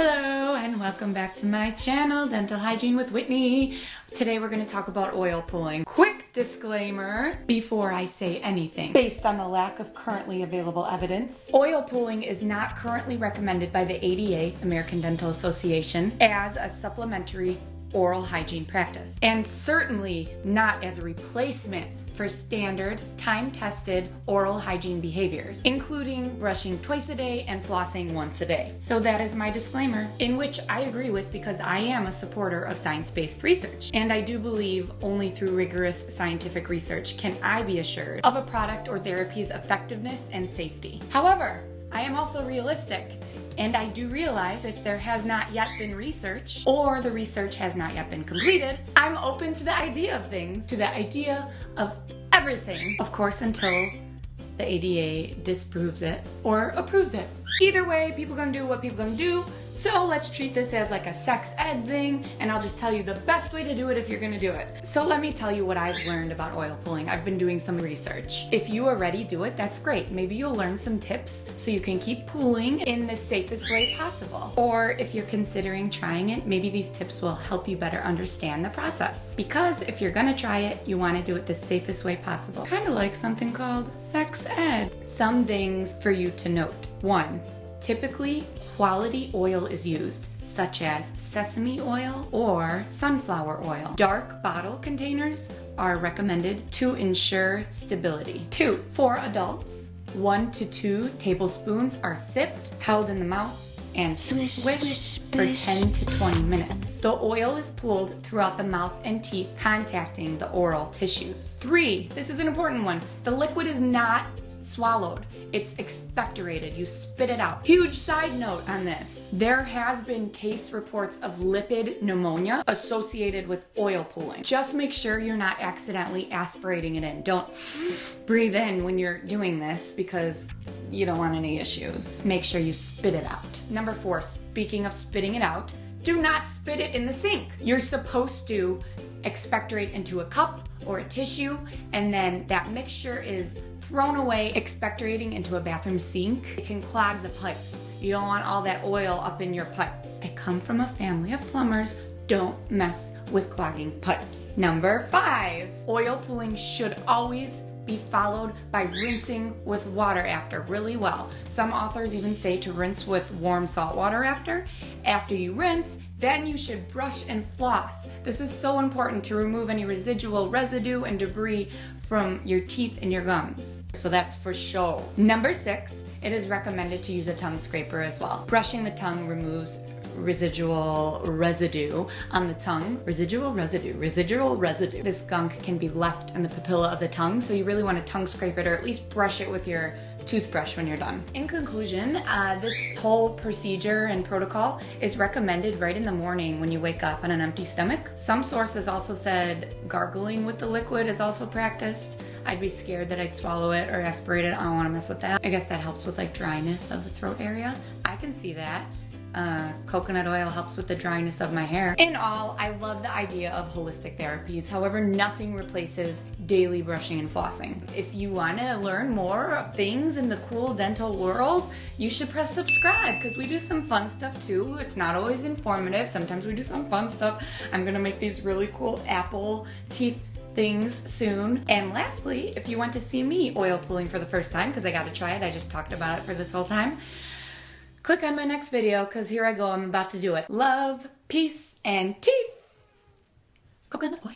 Hello and welcome back to my channel, Dental Hygiene with Whitney. Today we're going to talk about oil pulling. Quick disclaimer before I say anything. Based on the lack of currently available evidence, oil pulling is not currently recommended by the ADA, American Dental Association, as a supplementary oral hygiene practice, and certainly not as a replacement for standard, time-tested oral hygiene behaviors, including brushing twice a day and flossing once a day. So that is my disclaimer, in which I agree with because I am a supporter of science-based research. And I do believe only through rigorous scientific research can I be assured of a product or therapy's effectiveness and safety. However, I am also realistic, and I do realize if there has not yet been research or the research has not yet been completed, I'm open to the idea of things, to the idea of everything. Of course, until the ADA disproves it or approves it. Either way, people gonna do what people gonna do. So let's treat this as like a sex ed thing, and I'll just tell you the best way to do it if you're gonna do it. So let me tell you what I've learned about oil pulling. I've been doing some research. If you already do it, that's great. Maybe you'll learn some tips so you can keep pulling in the safest way possible. Or if you're considering trying it, maybe these tips will help you better understand the process. Because if you're gonna try it, you wanna do it the safest way possible. Kind of like something called sex ed. Some things for you to note. 1. Typically, quality oil is used, such as sesame oil or sunflower oil. Dark bottle containers are recommended to ensure stability. 2. For adults, 1 to 2 tablespoons are sipped, held in the mouth, and swished for 10 to 20 minutes. The oil is pulled throughout the mouth and teeth, contacting the oral tissues. 3. This is an important one. The liquid is not swallowed. It's expectorated. You spit it out. Huge side note on this. There has been case reports of lipid pneumonia associated with oil pulling. Just make sure you're not accidentally aspirating it in. Don't breathe in when you're doing this because you don't want any issues. Make sure you spit it out. Number 4, speaking of spitting it out, do not spit it in the sink. You're supposed to expectorate into a cup or a tissue, and then that mixture is thrown away, expectorating into a bathroom sink. It can clog the pipes. You don't want all that oil up in your pipes. I come from a family of plumbers. Don't mess with clogging pipes. Number 5, oil pulling should always be followed by rinsing with water after really well. Some authors even say to rinse with warm salt water after. After you rinse, then you should brush and floss. This is so important to remove any residual residue and debris from your teeth and your gums. So that's for sure. Number 6, it is recommended to use a tongue scraper as well. Brushing the tongue removes residual residue on the tongue. Residual residue. This gunk can be left in the papilla of the tongue, so you really want to tongue scrape it or at least brush it with your toothbrush when you're done. In conclusion, this whole procedure and protocol is recommended right in the morning when you wake up on an empty stomach. Some sources also said gargling with the liquid is also practiced. I'd be scared that I'd swallow it or aspirate it. I don't want to mess with that. I guess that helps with like dryness of the throat area. I can see that. Coconut oil helps with the dryness of my hair. In all, I love the idea of holistic therapies. However, nothing replaces daily brushing and flossing. If you want to learn more of things in the cool dental world, you should press subscribe because we do some fun stuff too. It's not always informative. Sometimes we do some fun stuff. I'm gonna make these really cool apple teeth things soon. And lastly, if you want to see me oil pulling for the first time, because I got to try it, I just talked about it for this whole time, click on my next video because here I go, I'm about to do it. Love, peace, and teeth. Coconut oil.